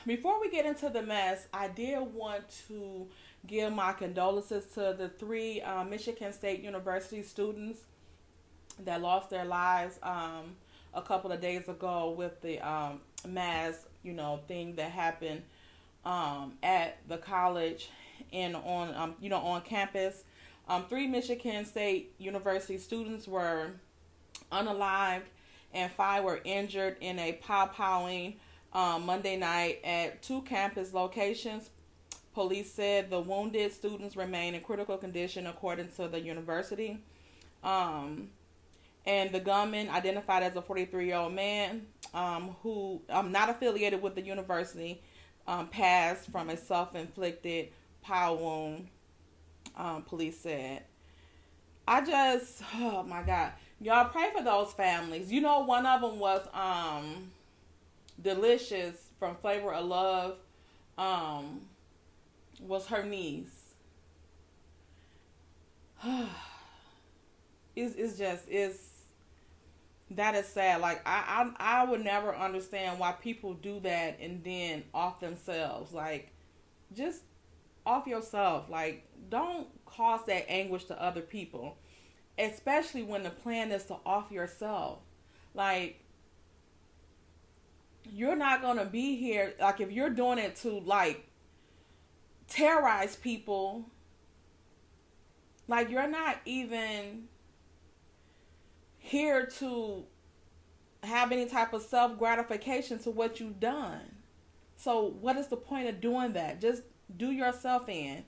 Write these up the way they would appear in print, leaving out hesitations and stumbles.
Before we get into the mess, I did want to give my condolences to the three Michigan State University students that lost their lives a couple of days ago with the mass, thing that happened at the college and on, on campus. Three Michigan State University students were unalived, and five were injured in a pow-powing Monday night at two campus locations. Police said the wounded students remain in critical condition according to the university. And the gunman, identified as a 43-year-old man who not affiliated with the university, passed from a self-inflicted pow wound, police said. Oh my God. Y'all pray for those families. One of them was Delicious from Flavor of Love, was her niece. It's that is sad. Like I would never understand why people do that and then off themselves. Like, just off yourself. Like, don't cause that anguish to other people, especially when the plan is to off yourself. Like, you're not gonna be here. Like, if you're doing it to like terrorize people, like, you're not even here to have any type of self gratification to what you've done. So what is the point of doing that? Just do yourself in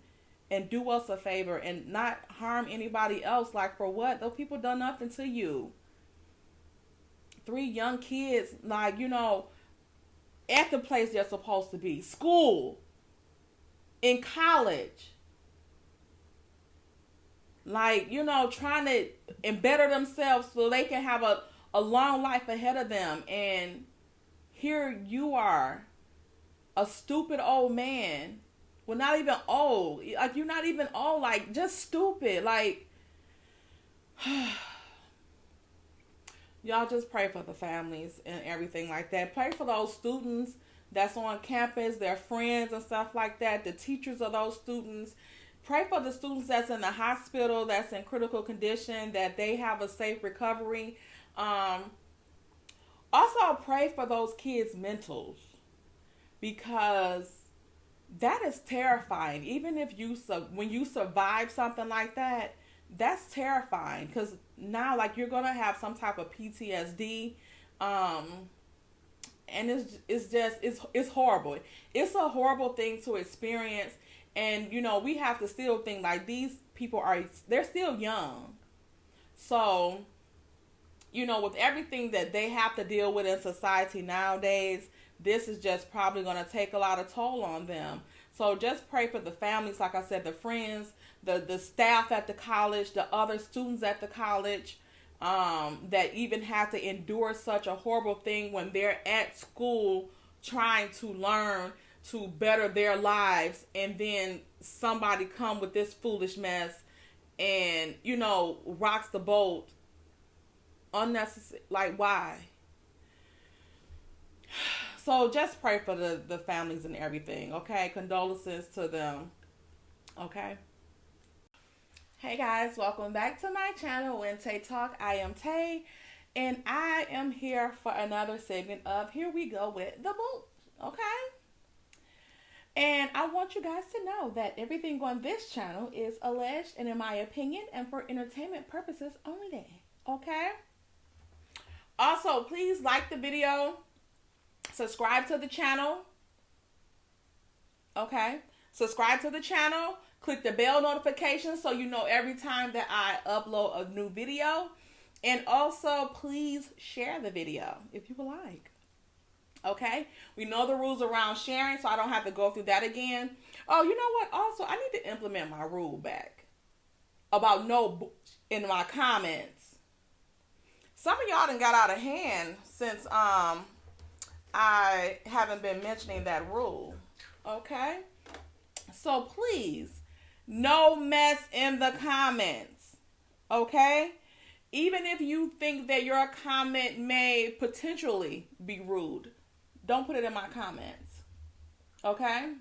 and do us a favor and not harm anybody else. Like, for what? Those people done nothing to you. Three young kids, like, at the place they're supposed to be. School. In college. Like, trying to better themselves so they can have a long life ahead of them. And here you are, a stupid old man. Well, not even old. Like, you're not even old. Like, just stupid. Like, y'all just pray for the families and everything like that. Pray for those students that's on campus, their friends and stuff like that, the teachers of those students. Pray for the students that's in the hospital, that's in critical condition, that they have a safe recovery. Also, pray for those kids' mentals, because that is terrifying. Even if when you survive something like that, that's terrifying, because now, like, you're gonna have some type of PTSD, and it's horrible. It's a horrible thing to experience. And, we have to still think, like, these people they're still young. So, with everything that they have to deal with in society nowadays, this is just probably going to take a lot of toll on them. So just pray for the families, like I said, the friends, the staff at the college, the other students at the college, that even have to endure such a horrible thing when they're at school trying to learn to better their lives, and then somebody come with this foolish mess and, rocks the boat unnecessary. Like, why? So just pray for the families and everything, okay? Condolences to them, okay? Hey guys, welcome back to my channel, When Tay Talk. I am Tay, and I am here for another segment of Here We Go with the Boot, okay? And I want you guys to know that everything on this channel is alleged and, in my opinion, and for entertainment purposes only, okay? Also, please like the video, subscribe to the channel, okay? Subscribe to the channel, click the bell notification so you know every time that I upload a new video. And also, please share the video if you would like. Okay, we know the rules around sharing, so I don't have to go through that again. Oh, you know what? Also, I need to implement my rule back about no in my comments. Some of y'all done got out of hand since I haven't been mentioning that rule. Okay, so please, no mess in the comments. Okay, even if you think that your comment may potentially be rude, don't put it in my comments. Okay?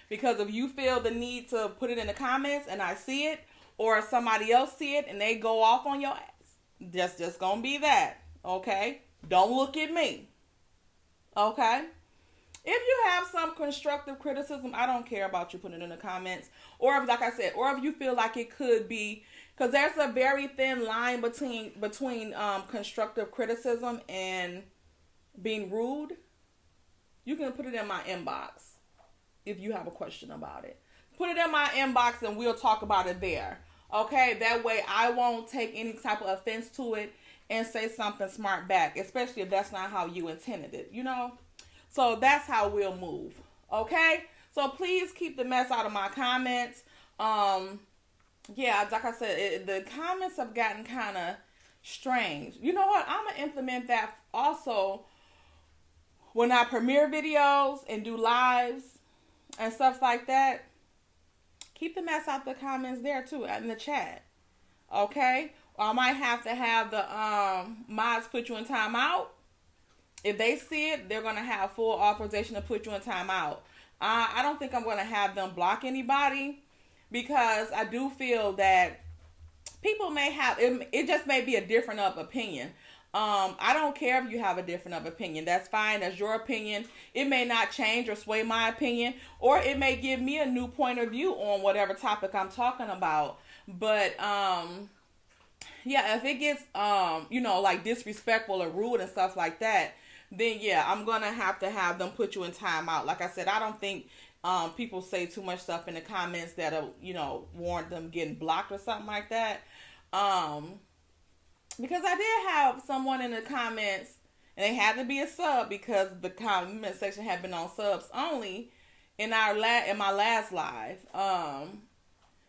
Because if you feel the need to put it in the comments and I see it, or somebody else see it and they go off on your ass, just gonna be that. Okay? Don't look at me. Okay? If you have some constructive criticism, I don't care about you putting it in the comments. Or if, like I said, or if you feel like it could be, because there's a very thin line between constructive criticism and being rude. You can put it in my inbox if you have a question about it. Put it in my inbox and we'll talk about it there. Okay? That way I won't take any type of offense to it and say something smart back, especially if that's not how you intended it, you know? So that's how we'll move. Okay? So please keep the mess out of my comments. Yeah, like I said, the comments have gotten kind of strange. You know what? I'm going to implement that also when I premiere videos and do lives and stuff like that. Keep the mess out the comments there too, in the chat. Okay? Or I might have to have the mods put you in timeout. If they see it, they're going to have full authorization to put you in timeout. I don't think I'm going to have them block anybody, because I do feel that people may have, it just may be a different of opinion. I don't care if you have a different of opinion. That's fine. That's your opinion. It may not change or sway my opinion, or it may give me a new point of view on whatever topic I'm talking about. But, yeah, if it gets, like disrespectful or rude and stuff like that, then yeah, I'm going to have them put you in timeout. Like I said, I don't think people say too much stuff in the comments that'll, warrant them getting blocked or something like that. Because I did have someone in the comments, and they had to be a sub because the comment section had been on subs only in my last live.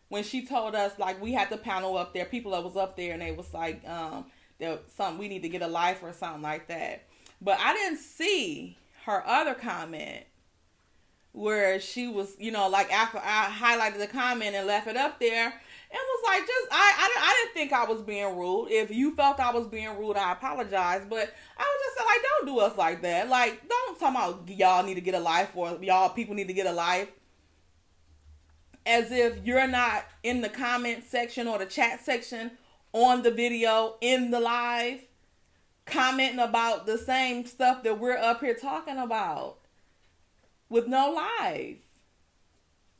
When she told us, like, we had the panel up there, people that was up there, and they was like, there was something, we need to get a life or something like that. But I didn't see her other comment where she was, like, after I highlighted the comment and left it up there, and was like, I didn't think I was being rude. If you felt I was being rude, I apologize. But I was just saying, like, don't do us like that. Like, don't talk about y'all need to get a life or y'all people need to get a life. As if you're not in the comment section or the chat section on the video, in the live, commenting about the same stuff that we're up here talking about with no life.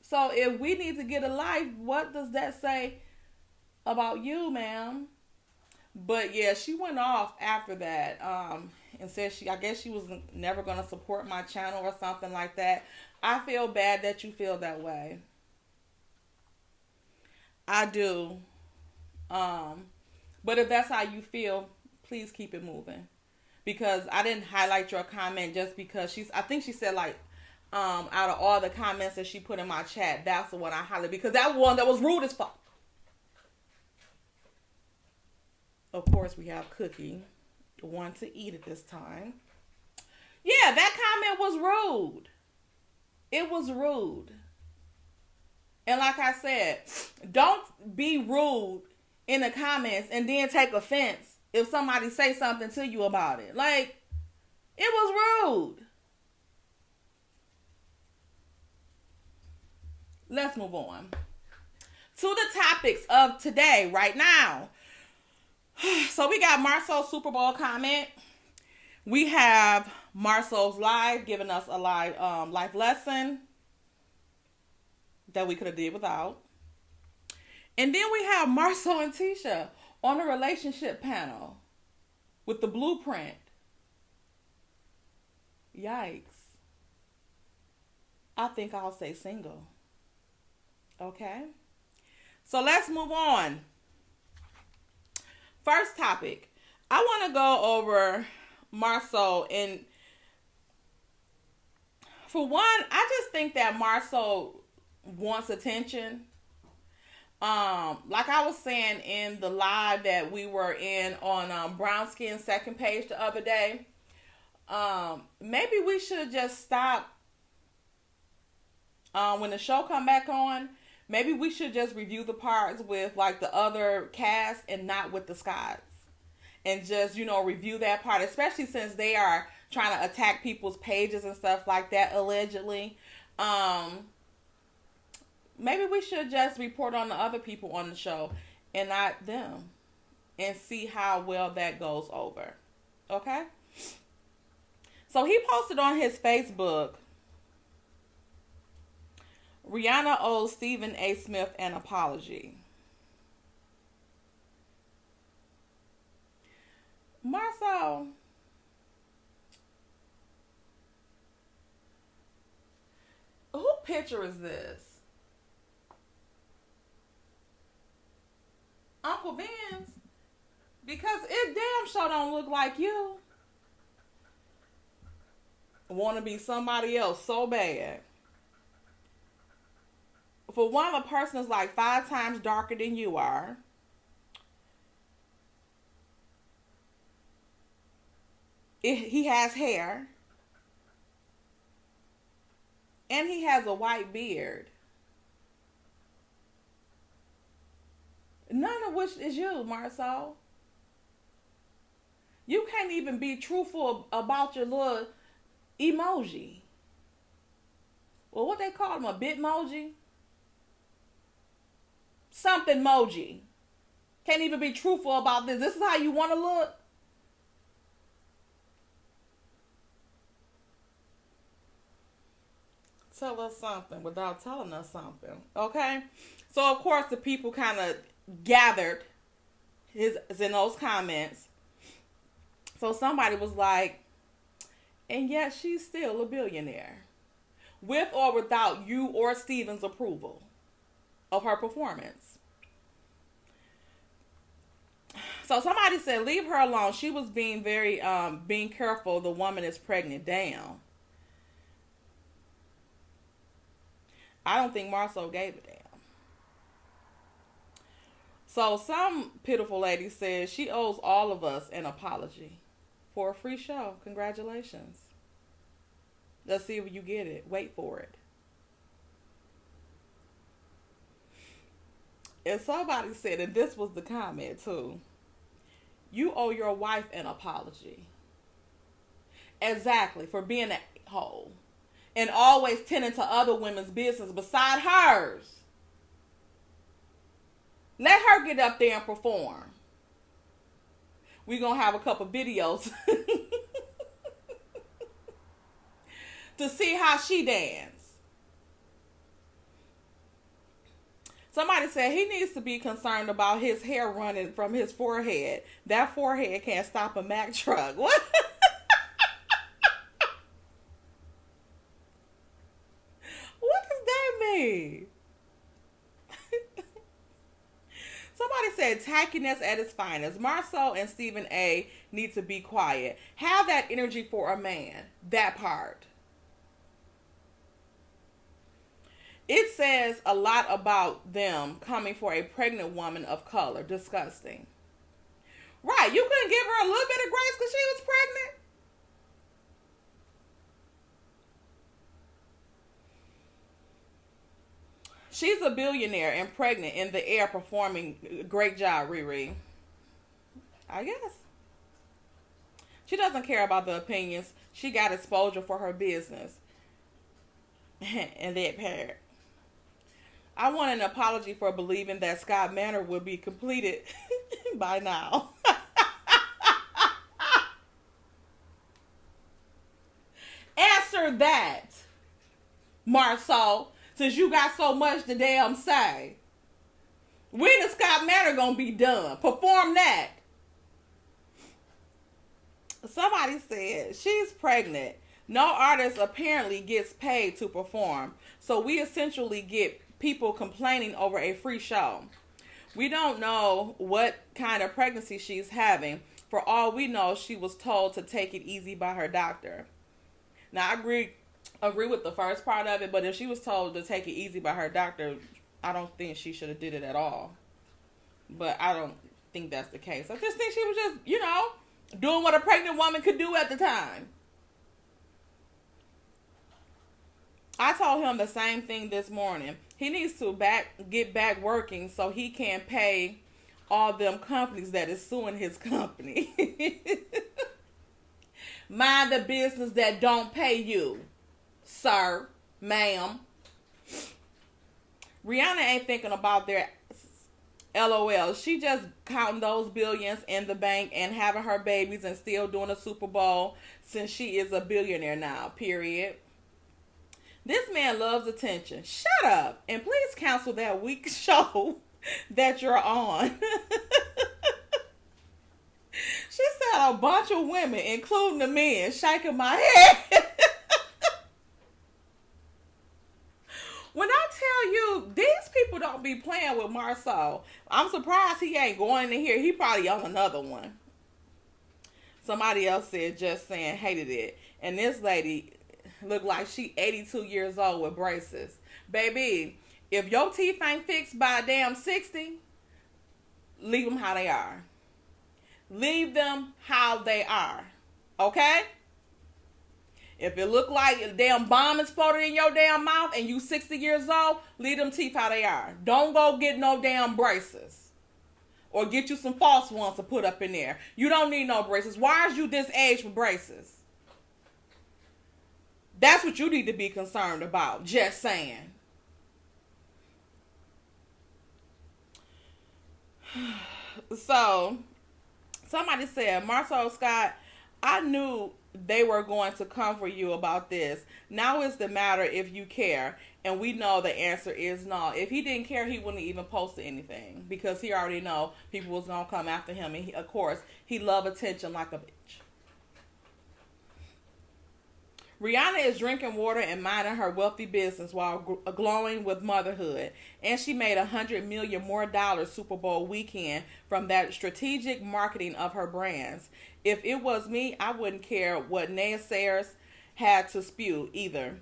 So if we need to get a life, what does that say about you, ma'am? But yeah, she went off after that and said I guess she was never going to support my channel or something like that. I feel bad that you feel that way. I do. But if that's how you feel, please keep it moving. Because I didn't highlight your comment just because I think she said, like, out of all the comments that she put in my chat, that's the one I highlighted. Because that one that was rude as fuck. Of course, we have Cookie, the one to eat at this time. Yeah, that comment was rude. It was rude. And like I said, don't be rude in the comments and then take offense if somebody say something to you about it. Like, it was rude. Let's move on to the topics of today right now. So we got Marcel's Super Bowl comment. We have Marcel's live giving us a live life lesson that we could have did without. And then we have Marcel and Tisha on the relationship panel with the blueprint. Yikes. I think I'll say single. Okay. So let's move on. First topic. I want to go over Marcel, and for one, I just think that Marcel wants attention. Like I was saying in the live that we were in on Brown Skin second page the other day, maybe we should just stop when the show come back on. Maybe we should just review the parts with like the other cast and not with the Scotts, and just review that part, especially since they are trying to attack people's pages and stuff like that, allegedly. Maybe we should just report on the other people on the show and not them, and see how well that goes over. Okay? So he posted on his Facebook, Rihanna owes Stephen A. Smith an apology. Marcel, who picture is this? Uncle Ben's? Because it damn sure don't look like you. Want to be somebody else so bad. For one, the person is like 5 times darker than you are. He has hair. And he has a white beard. None of which is you, Marcel. You can't even be truthful about your little emoji. Well, what they call them, a bitmoji? Something emoji. Can't even be truthful about this. This is how you want to look? Tell us something without telling us something. Okay? So, of course, the people kind of gathered in those comments. So somebody was like, and yet she's still a billionaire. With or without you or Steven's approval of her performance. So somebody said, leave her alone. She was being very, being careful. The woman is pregnant. Damn. I don't think Marcel gave a damn. So some pitiful lady says she owes all of us an apology for a free show. Congratulations. Let's see if you get it. Wait for it. And somebody said, and this was the comment too, you owe your wife an apology. Exactly, for being a hoe. And always tending to other women's business beside hers. Let her get up there and perform. We're going to have a couple videos to see how she dance. Somebody said he needs to be concerned about his hair running from his forehead. That forehead can't stop a Mack truck. What? What does that mean? Somebody said tackiness at its finest. Marcel and Stephen A. need to be quiet. Have that energy for a man. That part. It says a lot about them coming for a pregnant woman of color. Disgusting. Right, you couldn't give her a little bit of grace because she was pregnant? She's a billionaire and pregnant in the air performing. Great job, Riri. I guess. She doesn't care about the opinions. She got exposure for her business. And that part. I want an apology for believing that Scott Manor would be completed by now. Answer that, Marcel, since you got so much to damn say. When is Scott Manor gonna be done? Perform that. Somebody said she's pregnant. No artist apparently gets paid to perform. So we essentially get people complaining over a free show. We don't know what kind of pregnancy she's having. For all we know, she was told to take it easy by her doctor. Now, I agree with the first part of it, but if she was told to take it easy by her doctor, I don't think she should have did it at all. But I don't think that's the case. I just think she was just, doing what a pregnant woman could do at the time. I told him the same thing this morning. He needs to get back working so he can pay all them companies that is suing his company. Mind the business that don't pay you, sir, ma'am. Rihanna ain't thinking about their LOL. She just counting those billions in the bank and having her babies and still doing a Super Bowl since she is a billionaire now, period. This man loves attention. Shut up. And please cancel that weak show that you're on. She said a bunch of women, including the men, shaking my head. When I tell you, these people don't be playing with Marcel. I'm surprised he ain't going in here. He probably on another one. Somebody else said just saying hated it. And this lady looked like she 82 years old with braces. Baby, if your teeth ain't fixed by a damn 60, leave them how they are. Leave them how they are. Okay? If it look like a damn bomb exploded in your damn mouth and you 60 years old, leave them teeth how they are. Don't go get no damn braces. Or get you some false ones to put up in there. You don't need no braces. Why is you this age with braces? That's what you need to be concerned about. Just saying. So, somebody said, Marcel Scott, I knew they were going to come for you about this. Now it's the matter if you care. And we know the answer is no. If he didn't care, he wouldn't even post anything. Because he already know people was going to come after him. And he, of course, he love attention like a bitch. Rihanna is drinking water and minding her wealthy business while glowing with motherhood. And she made $100 million more Super Bowl weekend from that strategic marketing of her brands. If it was me, I wouldn't care what naysayers had to spew either.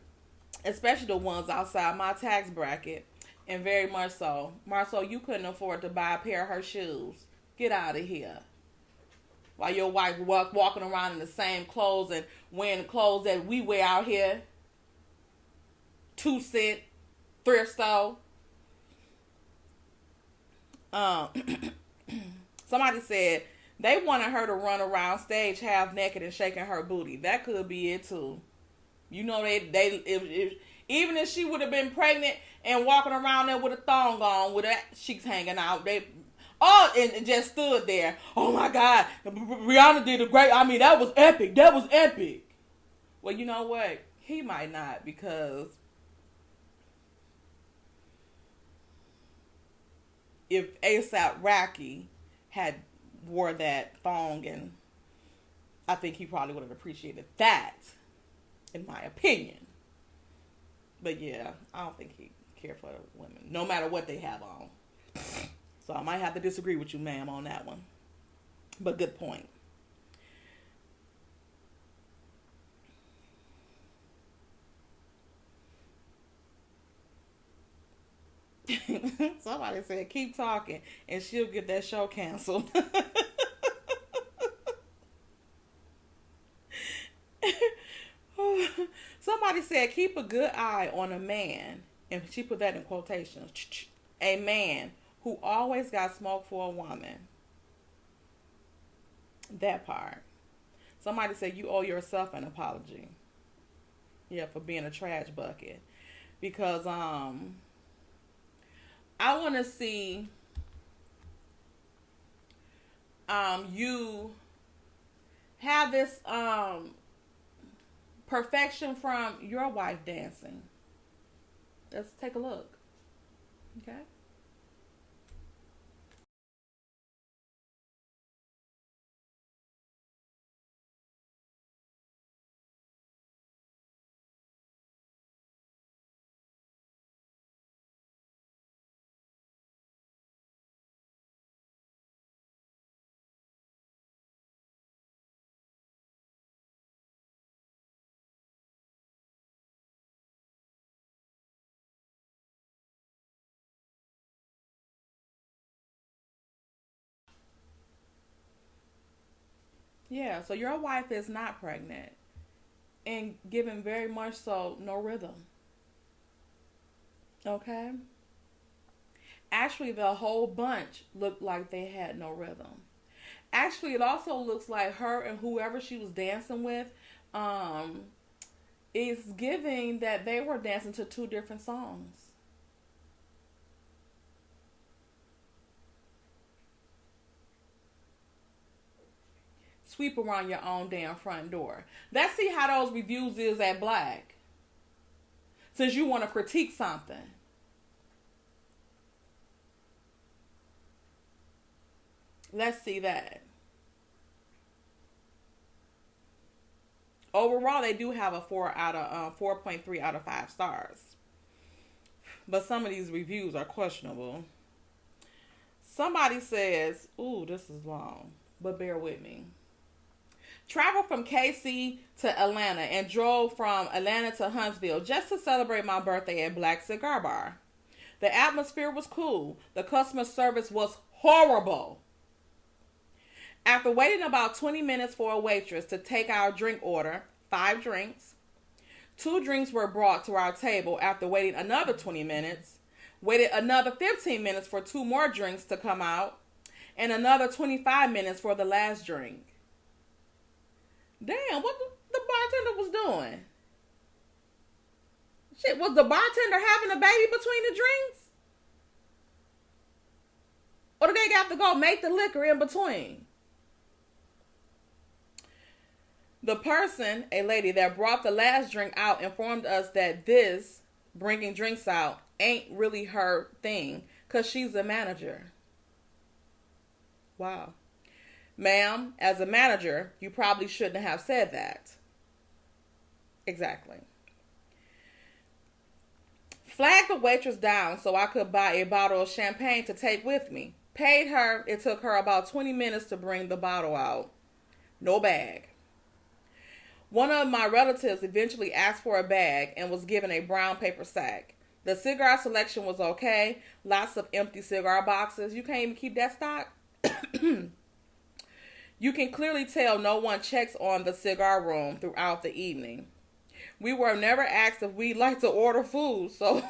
Especially the ones outside my tax bracket. And very much so. Marcel, you couldn't afford to buy a pair of her shoes. Get out of here. While your wife walking around in the same clothes and wearing the clothes that we wear out here. 2-cent thrift store. Somebody said they wanted her to run around stage half naked and shaking her booty. That could be it too. You know even if she would have been pregnant and walking around there with a thong on with her cheeks hanging out, and just stood there. Oh my God, Rihanna did that was epic. That was epic. Well, you know what? He might not, because if ASAP Rocky had wore that thong, and I think he probably would have appreciated that, in my opinion. But yeah, I don't think he cared for women, no matter what they have on. So I might have to disagree with you, ma'am, on that one. But good point. Somebody said, keep talking and she'll get that show canceled. Somebody said, keep a good eye on a man. And she put that in quotations. A man who always got smoke for a woman. That part. Somebody said, you owe yourself an apology. Yeah, for being a trash bucket. Because I want to see you have this perfection from your wife dancing. Let's take a look. Okay? Yeah, so your wife is not pregnant and given very much so no rhythm. Okay? Actually, the whole bunch looked like they had no rhythm. Actually, it also looks like her and whoever she was dancing with, is giving that they were dancing to two different songs. Sweep around your own damn front door. Let's see how those reviews is at Black. Since you want to critique something. Let's see that. Overall, they do have a 4.3 out of 5 stars. But some of these reviews are questionable. Somebody says, ooh, this is long, but bear with me. Traveled from KC to Atlanta and drove from Atlanta to Huntsville just to celebrate my birthday at Black Cigar Bar. The atmosphere was cool. The customer service was horrible. After waiting about 20 minutes for a waitress to take our drink order, 5 drinks, 2 drinks were brought to our table after waiting another 20 minutes, waited another 15 minutes for 2 more drinks to come out, and another 25 minutes for the last drink. Damn, what the bartender was doing? Shit, was the bartender having a baby between the drinks? Or did they got to go make the liquor in between? The person, a lady that brought the last drink out, informed us that this, bringing drinks out, ain't really her thing, because she's a manager. Wow. Ma'am, as a manager, you probably shouldn't have said that. Exactly. Flagged the waitress down so I could buy a bottle of champagne to take with me. Paid her. It took her about 20 minutes to bring the bottle out. No bag. One of my relatives eventually asked for a bag and was given a brown paper sack. The cigar selection was okay. Lots of empty cigar boxes. You can't even keep that stock? You can clearly tell no one checks on the cigar room throughout the evening. We were never asked if we'd like to order food, so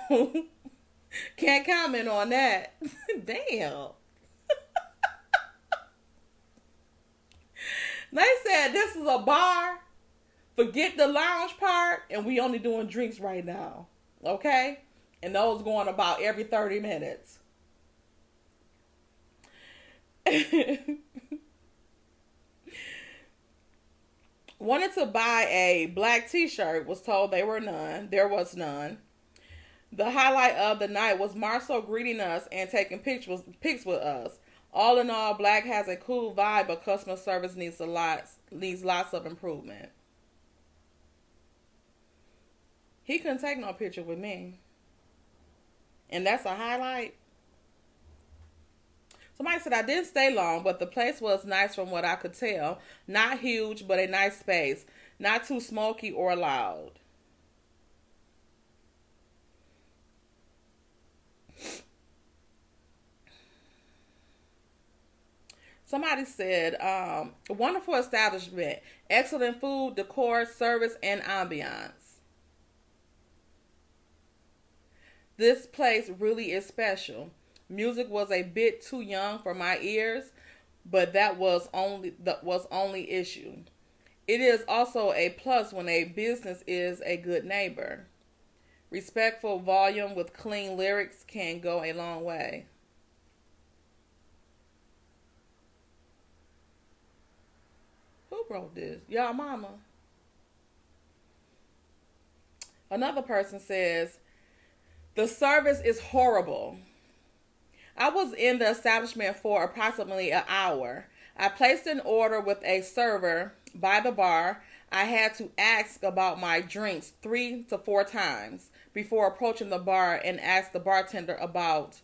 can't comment on that. Damn. They said this is a bar. Forget the lounge part, and we only doing drinks right now. Okay? And those going about every 30 minutes. Wanted to buy a black t-shirt, was told there was none. The highlight of the night was Marcel greeting us and taking pics with us. All in all, Black has a cool vibe, but customer service needs lots of improvement. He couldn't take no picture with me. And that's a highlight. Somebody said I didn't stay long, but the place was nice from what I could tell. Not huge, but a nice space. Not too smoky or loud. Somebody said, wonderful establishment. Excellent food, decor, service, and ambiance. This place really is special. Music was a bit too young for my ears, but that was only issue. It is also a plus when a business is a good neighbor. Respectful volume with clean lyrics can go a long way. Who wrote this? Y'all mama. Another person says, the service is horrible. I was in the establishment for approximately an hour. I placed an order with a server by the bar. I had to ask about my drinks 3 to 4 times before approaching the bar and ask the bartender about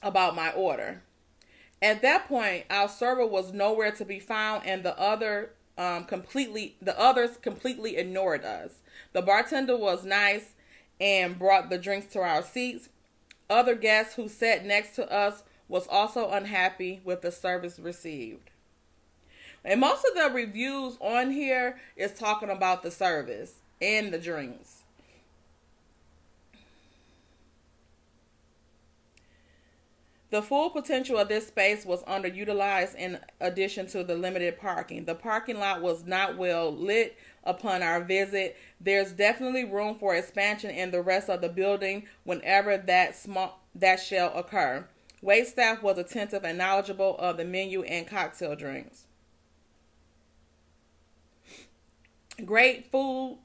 my order. At that point, our server was nowhere to be found, and the others completely ignored us. The bartender was nice and brought the drinks to our seats. Other guests who sat next to us was also unhappy with the service received. And most of the reviews on here is talking about the service and the drinks. The full potential of this space was underutilized in addition to the limited parking. The parking lot was not well lit upon our visit. There's definitely room for expansion in the rest of the building whenever that shall occur. Wait staff was attentive and knowledgeable of the menu and cocktail drinks. Great food.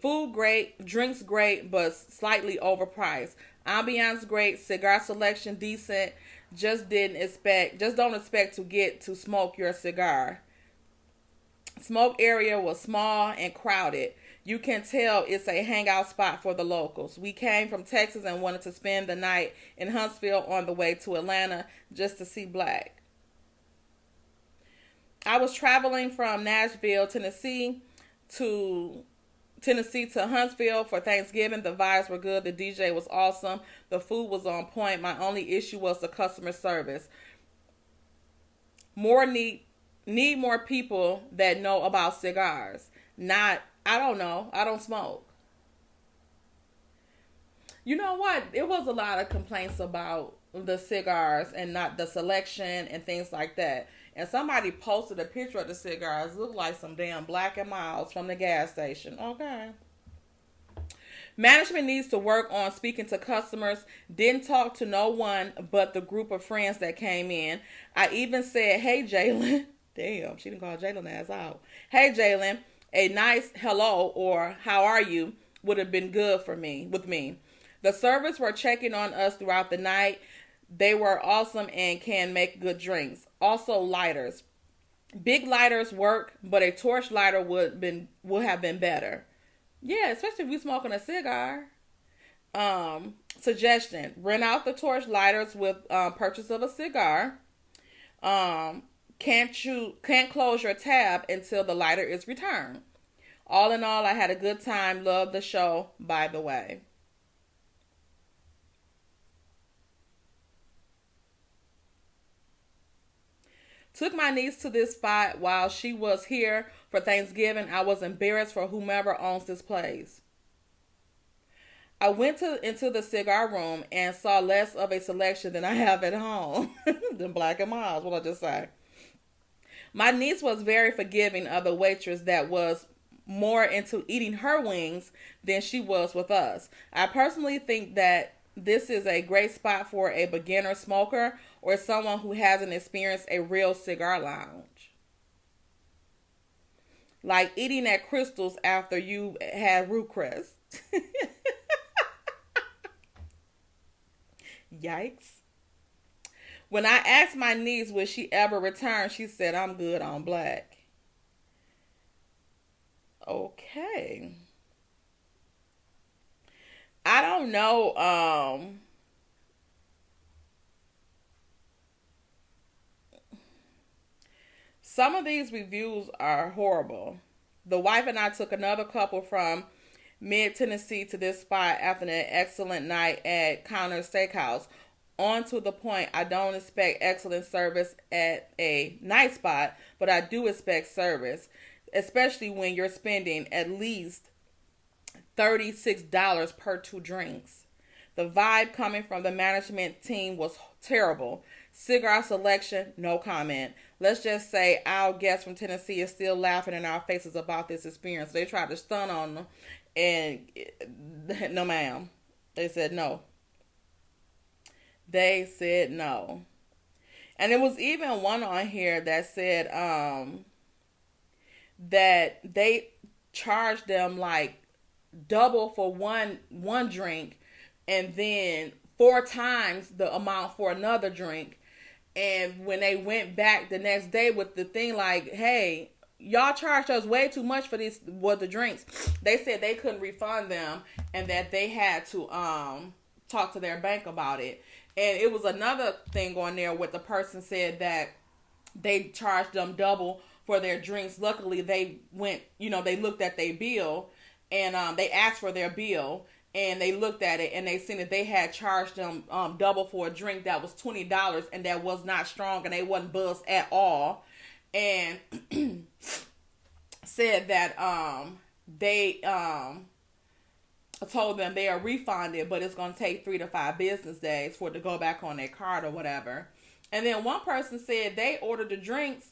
Food great, drinks great, but slightly overpriced. Ambiance great, cigar selection decent. Just don't expect to get to smoke your cigar. Smoke area was small and crowded. You can tell it's a hangout spot for the locals. We came from Texas and wanted to spend the night in Huntsville on the way to Atlanta just to see Black. I was traveling from Nashville, Tennessee to Huntsville for Thanksgiving. The vibes were good. The DJ was awesome. The food was on point. My only issue was the customer service. Need more people that know about cigars. I don't know. I don't smoke. You know what? It was a lot of complaints about the cigars and not the selection and things like that. And somebody posted a picture of the cigars. It looked like some damn Black and Milds from the gas station. Okay. Management needs to work on speaking to customers. Didn't talk to no one but the group of friends that came in. I even said, hey, Jalen. Damn, she didn't call Jalen ass out. Hey, Jalen, a nice hello or how are you would have been good with me. The servers were checking on us throughout the night. They were awesome and can make good drinks. Also, lighters. Big lighters work, but a torch lighter would have been better. Yeah, especially if we smoking a cigar. Suggestion: rent out the torch lighters with purchase of a cigar. Can't close your tab until the lighter is returned. All in all, I had a good time. Love the show, by the way. Took my niece to this spot while she was here for Thanksgiving. I was embarrassed for whomever owns this place. I went into the cigar room and saw less of a selection than I have at home. Than Black and Milds, what I just say. My niece was very forgiving of the waitress that was more into eating her wings than she was with us. I personally think that this is a great spot for a beginner smoker or someone who hasn't experienced a real cigar lounge. Like eating at Crystal's after you had root crest. Yikes. When I asked my niece would she ever return, she said, I'm good on Black. Okay. I don't know. Some of these reviews are horrible. The wife and I took another couple from mid-Tennessee to this spot after an excellent night at Counter Steakhouse. On to the point, I don't expect excellent service at a nice spot, but I do expect service, especially when you're spending at least $36 per 2 drinks. The vibe coming from the management team was terrible. Cigar selection, no comment. Let's just say our guest from Tennessee is still laughing in our faces about this experience. They tried to stun on them, and no ma'am. They said no. They said no. And there was even one on here that said that they charged them like double for one drink and then 4 times the amount for another drink. And when they went back the next day with the thing like, hey, y'all charged us way too much for these the drinks, they said they couldn't refund them and that they had to talk to their bank about it. And it was another thing on there where the person said that they charged them double for their drinks. Luckily, they went, they looked at their bill and they asked for their bill and they looked at it and they seen that they had charged them double for a drink that was $20 and that was not strong and they wasn't buzzed at all. And said that they told them they are refunded, but it's going to take 3 to 5 business days for it to go back on their card or whatever. And then one person said they ordered the drinks,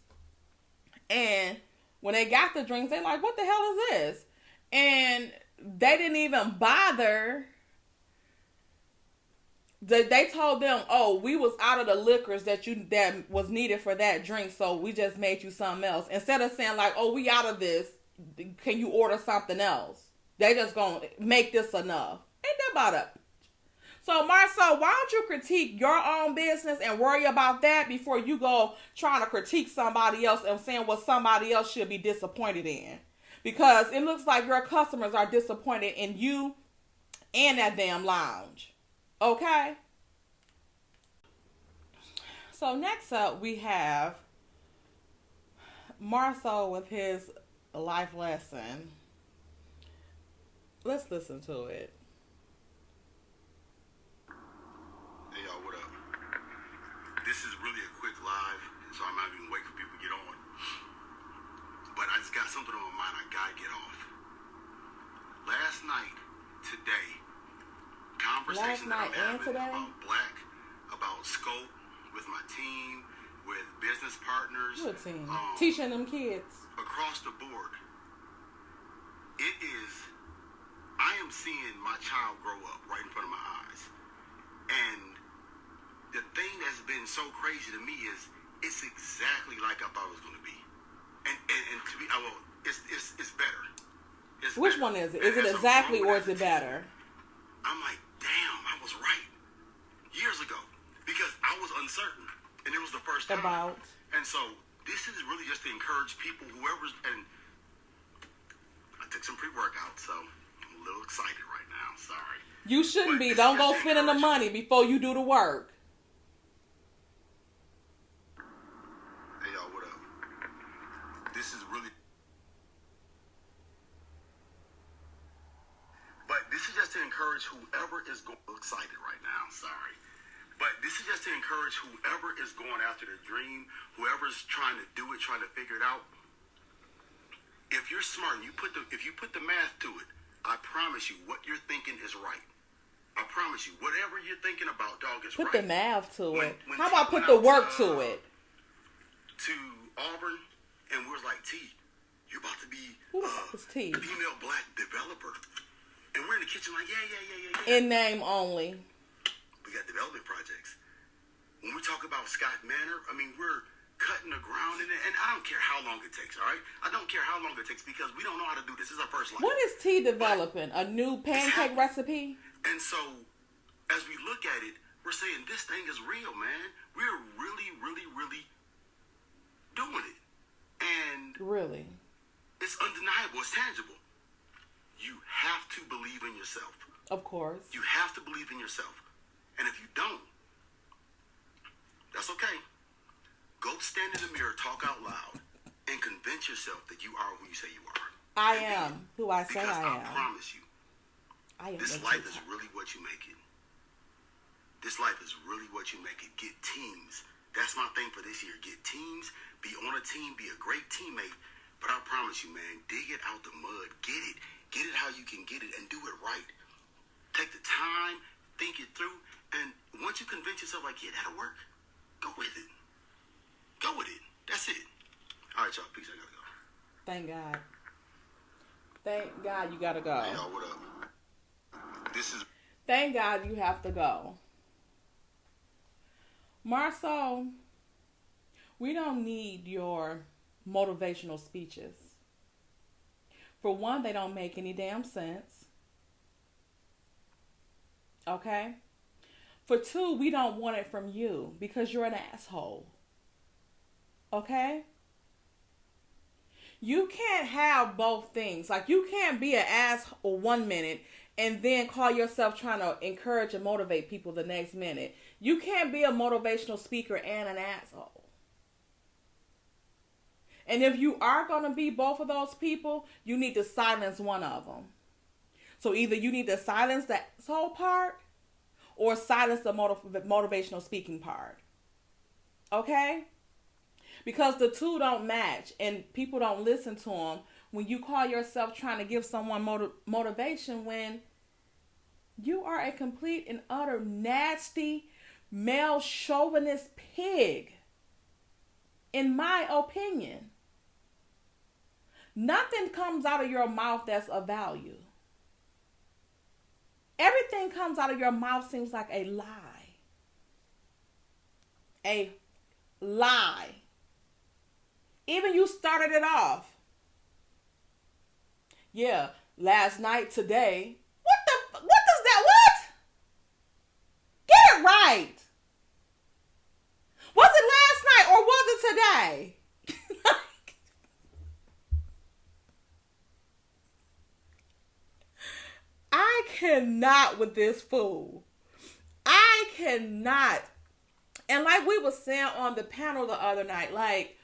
and when they got the drinks, they're like, what the hell is this? And they didn't even bother. They told them, oh, we was out of the liquors that was needed for that drink, so we just made you something else. Instead of saying like, oh, we out of this, can you order something else? They just gonna make this enough. Ain't that about it? So, Marcel, why don't you critique your own business and worry about that before you go trying to critique somebody else and saying what somebody else should be disappointed in? Because it looks like your customers are disappointed in you and that damn lounge. Okay? So, next up, we have Marcel with his life lesson. Let's listen to it. Hey y'all, what up? This is really a quick live, so I'm not even waiting for people to get on. But I just got something on my mind I gotta get off. Last night, today, conversation that I'm having about black, about scope, with my team, with business partners. What team? Teaching them kids. Across the board. It is, I am seeing my child grow up right in front of my eyes. And the thing that's been so crazy to me is it's exactly like I thought it was going to be. And to be, well, it's better. It's Which better. one is it? Is it exactly or is it better? I'm like, damn, I was right years ago because I was uncertain, and it was the first time. About. And so this is really just to encourage people, whoever's, and I took some pre-workout, so I'm a little excited right now. Sorry. You shouldn't be. Don't go spending the money before you do the work. Hey y'all, what up? This is really, but this is just to encourage whoever is excited right now. Sorry. But this is just to encourage whoever is going after their dream, whoever's trying to do it, trying to figure it out. If you're smart and if you put the math to it, I promise you what you're thinking is right. I promise you, whatever you're thinking about, dog, is right. Put the math to it. How about put the work to it? To Auburn, and we was like, T, you're about to be T? Female black developer. And we're in the kitchen like, yeah. In name only. We got development projects. When we talk about Scott Manor, I mean, we're cutting the ground in it, and I don't care how long it takes, all right? I don't care how long it takes because we don't know how to do this. This is our first life. What is T developing? A new pancake recipe? And so, as we look at it, we're saying this thing is real, man. We're really, really, really doing it. And really, it's undeniable. It's tangible. You have to believe in yourself. Of course. You have to believe in yourself. And if you don't, that's okay. Go stand in the mirror, talk out loud, and convince yourself that you are who you say you are. I am who I say I am. Because I promise you, this life is really what you make it. This life is really what you make it. Get teams. That's my thing for this year. Get teams. Be on a team. Be a great teammate. But I promise you, man, dig it out the mud. Get it. Get it how you can get it and do it right. Take the time. Think it through. And once you convince yourself, like, yeah, that'll work, go with it. Go with it. That's it. All right, y'all. Peace. I gotta go. Thank God. Thank God you gotta go. Hey, y'all. What up? Thank God you have to go. Marcel, we don't need your motivational speeches. For one, they don't make any damn sense. Okay? For two, we don't want it from you because you're an asshole. Okay? You can't have both things. Like, you can't be an asshole 1 minute and then call yourself trying to encourage and motivate people the next minute. You can't be a motivational speaker and an asshole. And if you are going to be both of those people, you need to silence one of them. So either you need to silence the asshole part or silence the motivational speaking part. Okay? Because the two don't match and people don't listen to them when you call yourself trying to give someone motivation when You are a complete and utter nasty male chauvinist pig. In my opinion. Nothing comes out of your mouth that's of value. Everything comes out of your mouth seems like a lie. A lie. Even you started it off. Yeah, last night, today. What does that, what? Get it right. Was it last night or was it today? I cannot with this fool. I cannot. And like we were saying on the panel the other night, like,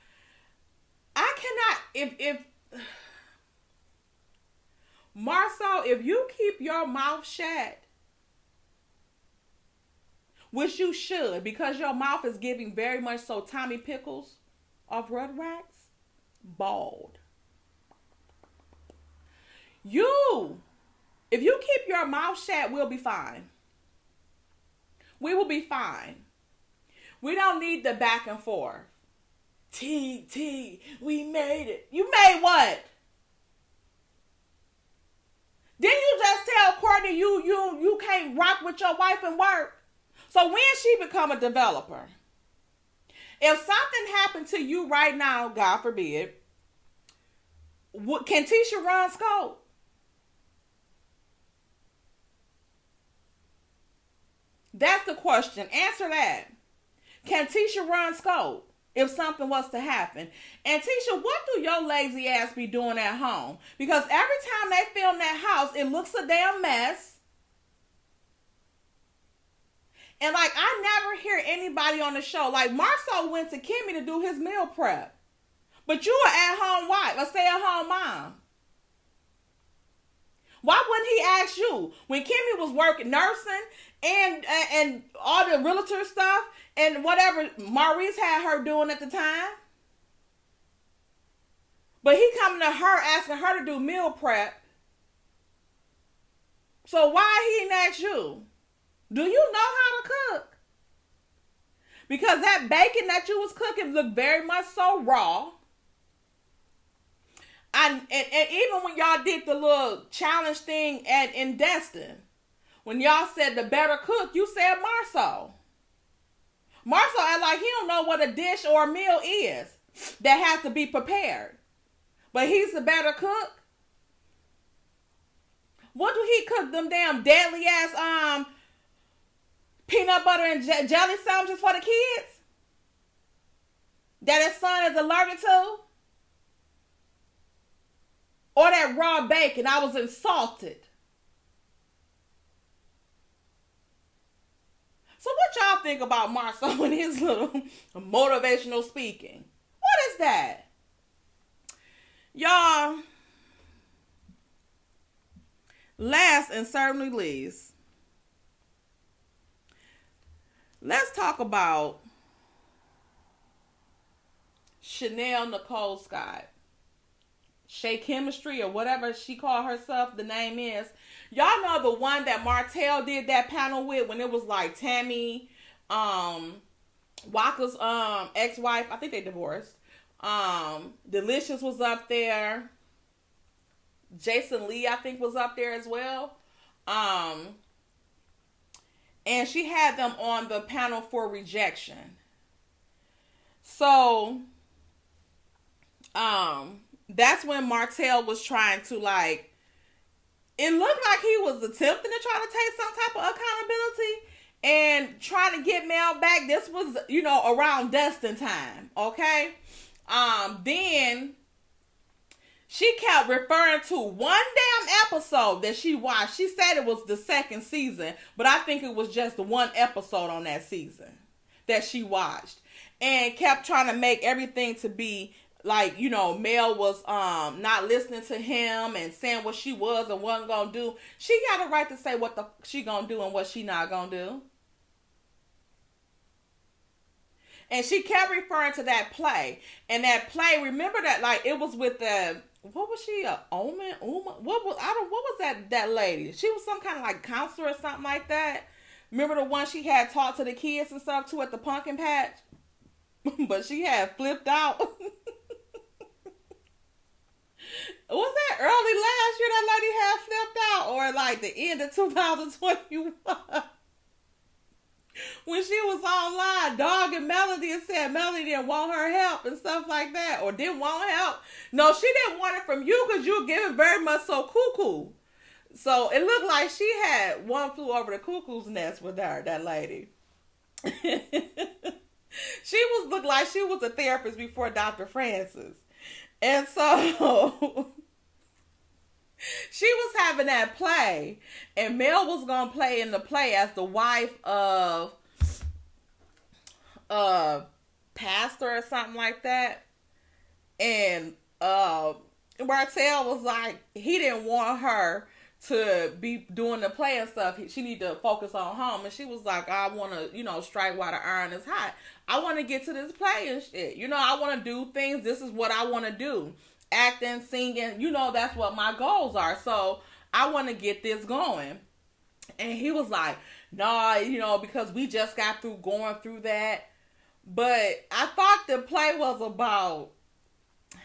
I cannot, if Marcel, if you keep your mouth shut, which you should, because your mouth is giving very much so Tommy Pickles off Rugrats, bald. If you keep your mouth shut, we'll be fine. We will be fine. We don't need the back and forth. T, we made it. You made what? Didn't you just tell Courtney you can't rock with your wife and work? So when she become a developer, if something happened to you right now, God forbid, can Tisha run scope? That's the question. Answer that. Can Tisha run scope if something was to happen? And Tisha, what do your lazy ass be doing at home? Because every time they film that house, it looks a damn mess. And like, I never hear anybody on the show. Like, Marcel went to Kimmy to do his meal prep. But you are at-home wife, a stay-at-home mom. Why wouldn't he ask you? When Kimmy was working, nursing, and all the realtor stuff, and whatever Maurice had her doing at the time. But he coming to her, asking her to do meal prep. So why he didn't ask you? Do you know how to cook? Because that bacon that you was cooking looked very much so raw. And even when y'all did the little challenge thing in Destin, when y'all said the better cook, you said Marcel. Marcel act like he don't know what a dish or a meal is that has to be prepared. But he's the better cook. What do he cook them damn deadly ass peanut butter and jelly sandwiches for the kids that his son is allergic to? Or that raw bacon? I was insulted. So what y'all think about Marcel and his little motivational speaking? What is that? Y'all, last and certainly least, let's talk about Chanel Nicole Scott. Shay Chemistry or whatever she called herself, the name is. Y'all know the one that Marcel did that panel with when it was like Tammy, Waka's ex-wife. I think they divorced. Delicious was up there. Jason Lee, I think, was up there as well. And she had them on the panel for rejection. So, that's when Marcel was trying to, like, it looked like he was attempting to try to take some type of accountability and trying to get Mel back. This was, around Destin time, okay? Then she kept referring to one damn episode that she watched. She said it was the second season, but I think it was just the one episode on that season that she watched, and kept trying to make everything to be like, Mel was not listening to him and saying what she was and wasn't gonna do. She got a right to say what the she gonna do and what she not gonna do. And she kept referring to that play. And that play, remember that, like, it was with the what was she? A Omen? Uma? What was I don't? What was that lady? She was some kind of like counselor or something like that. Remember the one she had talked to the kids and stuff too at the pumpkin patch, but she had flipped out. Was that early last year that lady had flipped out, or like the end of 2021? When she was online dogging Melody and said Melody didn't want her help and stuff like that, or didn't want help. No, she didn't want it from you because you were giving very much so cuckoo. So it looked like she had one flew over the cuckoo's nest with her, that lady. Looked like she was a therapist before Dr. Francis. And so she was having that play, and Mel was gonna play in the play as the wife of a pastor or something like that. And Marcel was like, he didn't want her to be doing the play and stuff. She need to focus on home. And she was like, I want to, strike while the iron is hot. I want to get to this play and shit. I want to do things. This is what I want to do. Acting, singing, that's what my goals are. So I want to get this going. And he was like, nah, because we just got through going through that. But I thought the play was about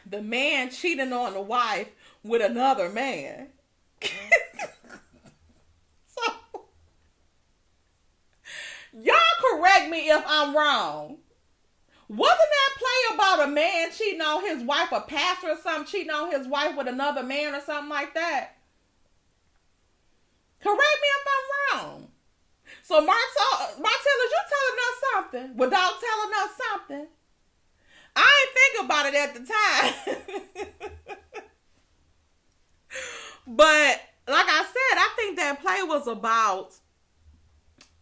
the man cheating on the wife with another man. So, y'all correct me if I'm wrong. Wasn't that play about a man cheating on his wife, a pastor or something, cheating on his wife with another man or something like that? Correct me if I'm wrong. So Marcel, is you telling us something without telling us something? I ain't think about it at the time. But like I said, I think that play was about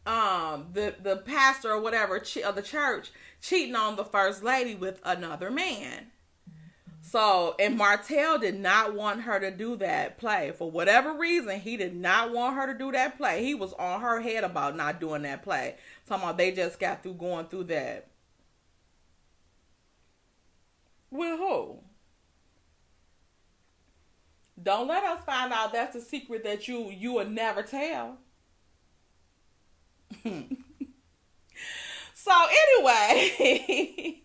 the pastor or whatever of the church cheating on the first lady with another man. So, and Marcel did not want her to do that play. For whatever reason, he did not want her to do that play. He was on her head about not doing that play. Talking about they just got through going through that. With who? Don't let us find out that's a secret that you will never tell. So anyway,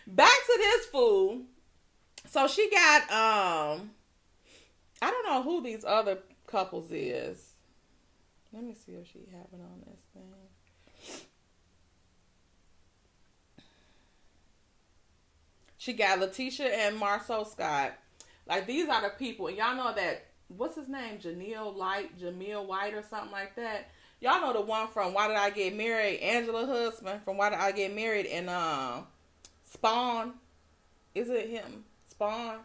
back to this fool. So she got I don't know who these other couples is. Let me see if she have it on this thing. She got Letitia and Marcel Scott. Like, these are the people. And y'all know that, what's his name? Jamil White or something like that. Y'all know the one from Why Did I Get Married? Angela husband from Why Did I Get Married? And Spawn. Is it him? Spawn?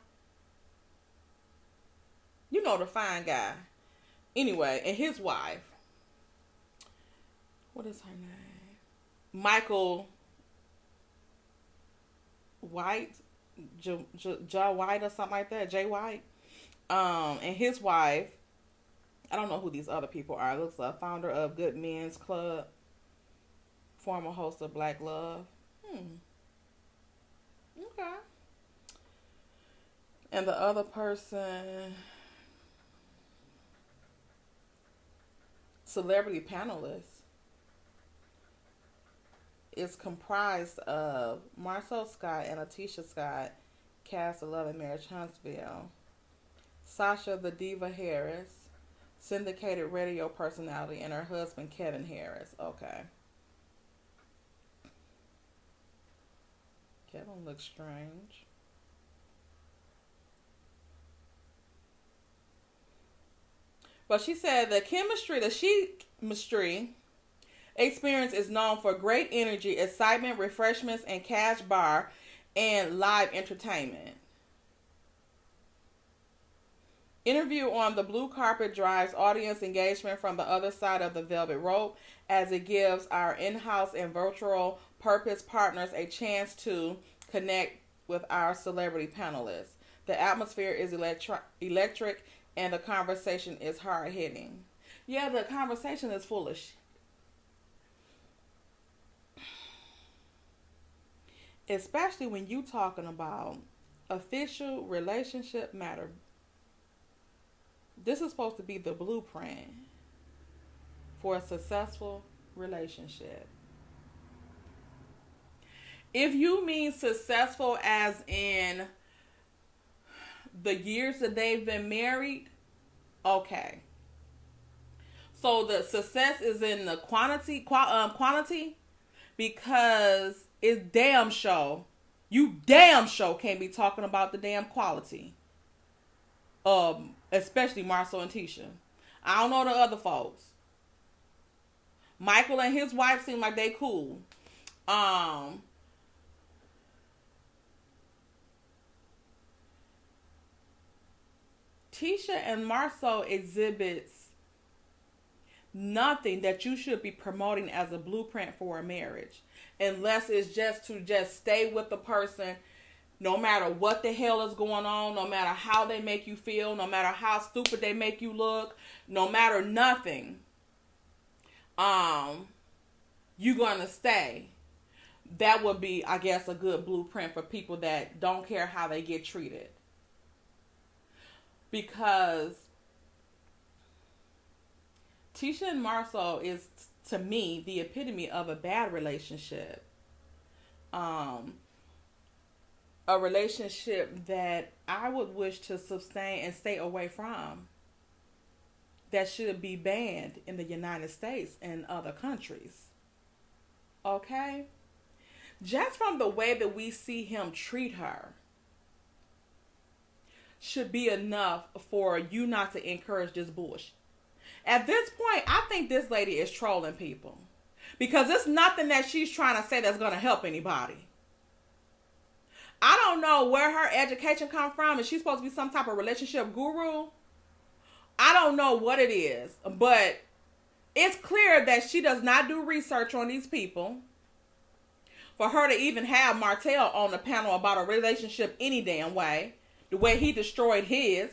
You know, the fine guy. Anyway, and his wife. What is her name? Michael White, J White or something like that, Jay White, and his wife. I don't know who these other people are. Looks like founder of Good Men's Club, former host of Black Love. Okay. And the other person, celebrity panelist, is comprised of Marcel Scott and Letitia Scott, cast of Love and Marriage Huntsville, Sasha the Diva Harris, syndicated radio personality, and her husband Kevin Harris. Okay. Kevin looks strange. But she said the chemistry experience is known for great energy, excitement, refreshments, and cash bar and live entertainment. Interview on the blue carpet drives audience engagement from the other side of the velvet rope, as it gives our in-house and virtual purpose partners a chance to connect with our celebrity panelists. The atmosphere is electric and the conversation is hard-hitting. Yeah, the conversation is full of shit. Especially when you talking about Official relationship matter. This is supposed to be the blueprint for a successful relationship. If you mean successful as in the years that they've been married, okay. So the success is in the quantity, because it's damn show. You damn show can't be talking about the damn quality. Especially Marcel and Tisha. I don't know the other folks. Michael and his wife seem like they cool. Tisha and Marcel exhibits nothing that you should be promoting as a blueprint for a marriage, unless it's just to stay with the person no matter what the hell is going on, no matter how they make you feel, no matter how stupid they make you look, no matter nothing. You're gonna stay. That would be, I guess, a good blueprint for people that don't care how they get treated. Because Tisha and Marcel is, to me, the epitome of a bad relationship. A relationship that I would wish to sustain and stay away from. That should be banned in the United States and other countries. Okay? Just from the way that we see him treat her should be enough for you not to encourage this bullshit. At this point, I think this lady is trolling people. Because it's nothing that she's trying to say that's going to help anybody. I don't know where her education comes from. Is she supposed to be some type of relationship guru? I don't know what it is. But it's clear that she does not do research on these people. For her to even have Marcel on the panel about a relationship any damn way. The way he destroyed his.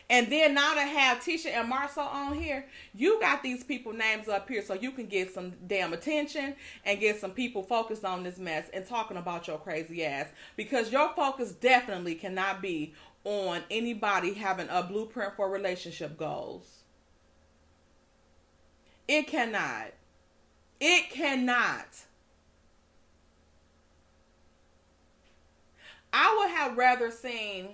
And then now to have Tisha and Marcel on here, you got these people names up here so you can get some damn attention and get some people focused on this mess and talking about your crazy ass. Because your focus definitely cannot be on anybody having a blueprint for relationship goals. It cannot. It cannot. I would have rather seen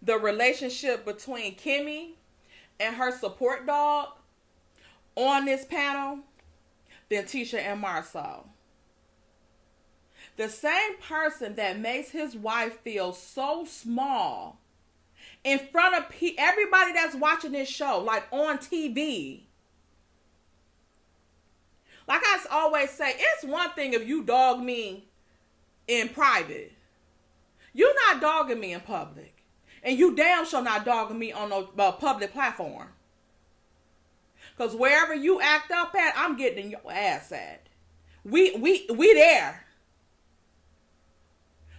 the relationship between Kimmy and her support dog on this panel than Tisha and Marcel. The same person that makes his wife feel so small in front of everybody that's watching this show, like on TV. Like I always say, it's one thing if you dog me in private. You're not dogging me in public. And you damn sure not dogging me on a public platform. Because wherever you act up at, I'm getting your ass at. We there.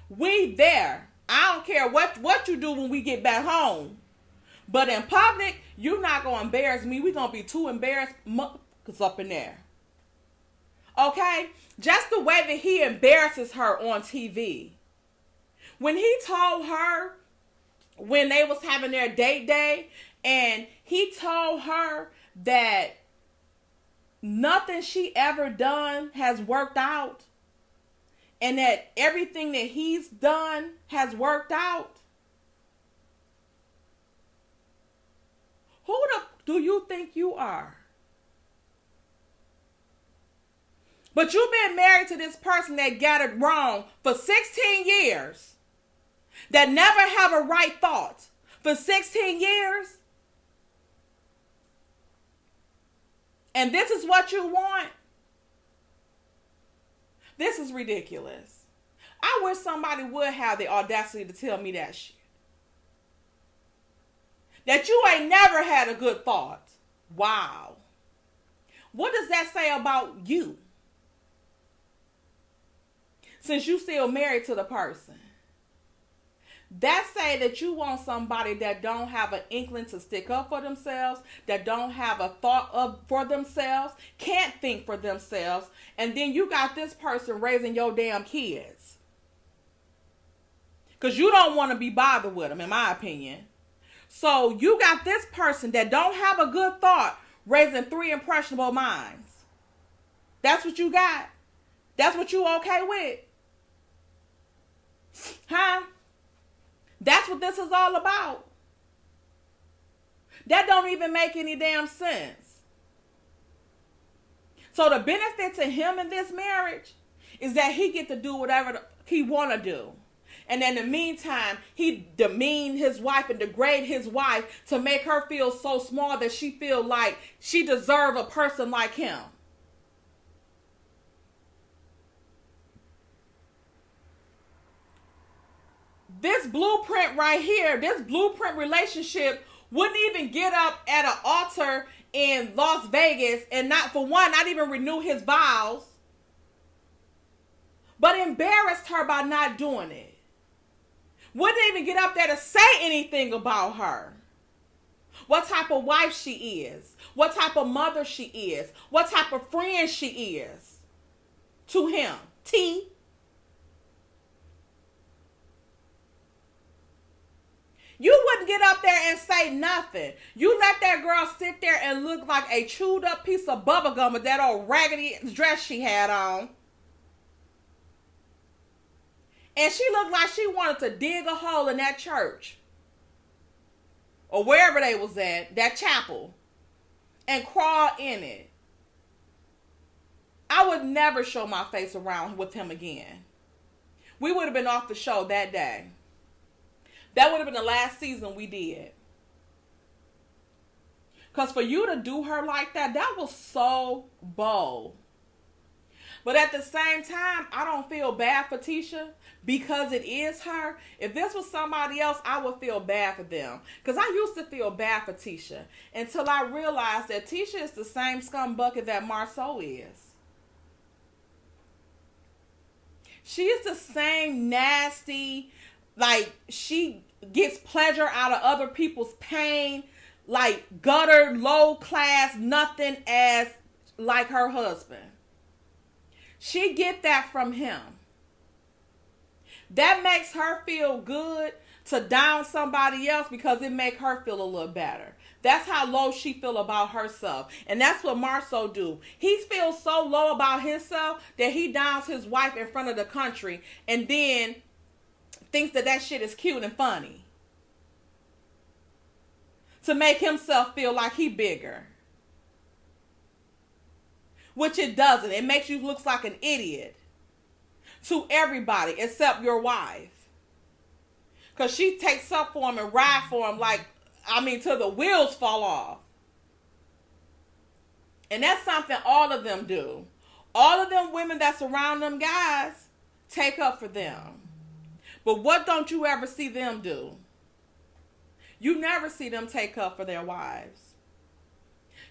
We there. I don't care what you do when we get back home. But in public, you're not going to embarrass me. We're going to be too embarrassed motherfuckers up in there. Okay? Just the way that he embarrasses her on TV. When he told her, when they was having their date day, and he told her that nothing she ever done has worked out, and that everything that he's done has worked out. Who do you think you are? But you've been married to this person that got it wrong for 16 years. That never have a right thought for 16 years. And this is what you want? This is ridiculous. I wish somebody would have the audacity to tell me that shit. That you ain't never had a good thought. Wow. What does that say about you? Since you still married to the person. That say that you want somebody that don't have an inkling to stick up for themselves, that don't have a thought for themselves, can't think for themselves, and then you got this person raising your damn kids. Because you don't want to be bothered with them, in my opinion. So you got this person that don't have a good thought raising 3 impressionable minds. That's what you got. That's what you okay with. Huh? That's what this is all about. That don't even make any damn sense. So the benefit to him in this marriage is that he get to do whatever he want to do. And in the meantime, he demean his wife and degrade his wife to make her feel so small that she feel like she deserve a person like him. This blueprint right here, this blueprint relationship wouldn't even get up at an altar in Las Vegas and not even renew his vows, but embarrassed her by not doing it. Wouldn't even get up there to say anything about her. What type of wife she is. What type of mother she is. What type of friend she is to him. T. You wouldn't get up there and say nothing. You let that girl sit there and look like a chewed up piece of bubblegum with that old raggedy dress she had on. And she looked like she wanted to dig a hole in that church. Or wherever they was at, that chapel. And crawl in it. I would never show my face around with him again. We would have been off the show that day. That would have been the last season we did. Because for you to do her like that, that was so bold. But at the same time, I don't feel bad for Tisha because it is her. If this was somebody else, I would feel bad for them. Because I used to feel bad for Tisha until I realized that Tisha is the same scumbucket that Marcel is. She is the same nasty, like she gets pleasure out of other people's pain, like gutter, low class, nothing as like her husband. She get that from him. That makes her feel good to down somebody else because it make her feel a little better. That's how low she feel about herself. And that's what Marcel do. He feels so low about himself that he downs his wife in front of the country and then thinks that shit is cute and funny. To make himself feel like he bigger. Which it doesn't. It makes you look like an idiot. To everybody except your wife. Because she takes up for him and ride for him till the wheels fall off. And that's something all of them do. All of them women that surround them guys take up for them. But what don't you ever see them do? You never see them take up for their wives.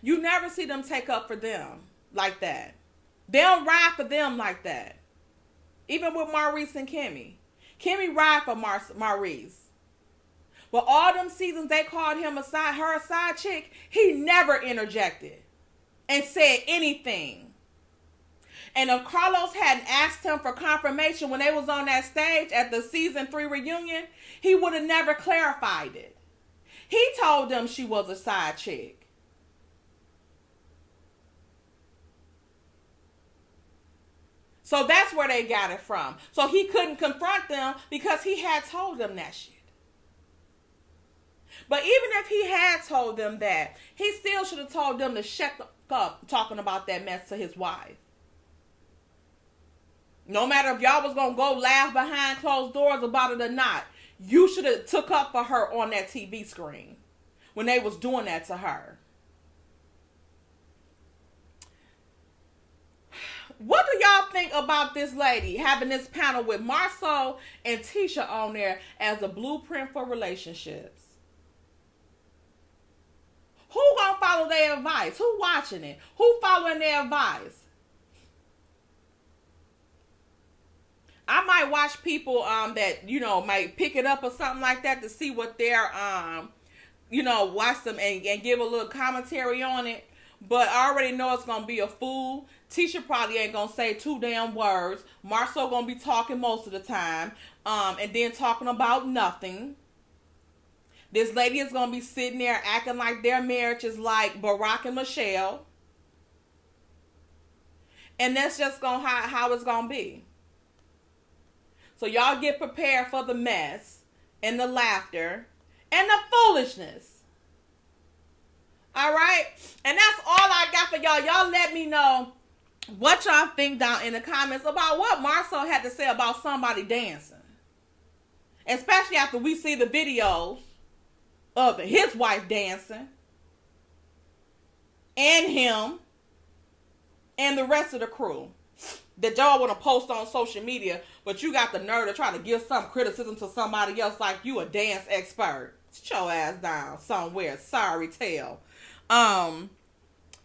You never see them take up for them like that. They don't ride for them like that. Even with Maurice and Kimmy. Kimmy ride for Maurice. But all them seasons they called him her a side chick, he never interjected and said anything. And if Carlos hadn't asked him for confirmation when they was on that stage at the season 3 reunion, he would have never clarified it. He told them she was a side chick. So that's where they got it from. So he couldn't confront them because he had told them that shit. But even if he had told them that, he still should have told them to shut up talking about that mess to his wife. No matter if y'all was going to go laugh behind closed doors about it or not, you should have took up for her on that TV screen when they was doing that to her. What do y'all think about this lady having this panel with Marcel and Tisha on there as a blueprint for relationships? Who gonna follow their advice? Who watching it? Who following their advice? I might watch people that, might pick it up or something like that to see what they're, watch them and give a little commentary on it. But I already know it's going to be a fool. Tisha probably ain't going to say 2 damn words. Marcel going to be talking most of the time. And then talking about nothing. This lady is going to be sitting there acting like their marriage is like Barack and Michelle. And that's just gonna how it's going to be. So y'all get prepared for the mess and the laughter and the foolishness. All right? And that's all I got for y'all. Y'all let me know what y'all think down in the comments about what Marcel had to say about somebody dancing. Especially after we see the videos of his wife dancing. And him. And the rest of the crew. That y'all want to post on social media. But you got the nerve to try to give some criticism to somebody else like you a dance expert. Sit your ass down somewhere. Sorry tale. And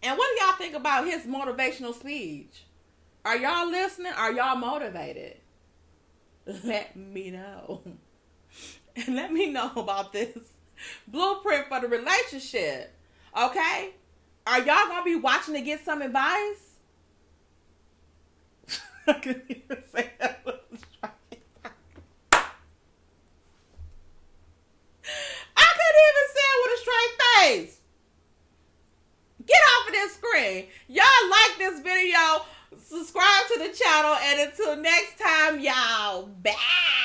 what do y'all think about his motivational speech? Are y'all listening? Are y'all motivated? Let me know. And let me know about this blueprint for the relationship. Okay? Are y'all going to be watching to get some advice? I couldn't even say that with a straight face. I couldn't even say it with a straight face. Get off of this screen. Y'all like this video. Subscribe to the channel. And until next time, y'all. Bye.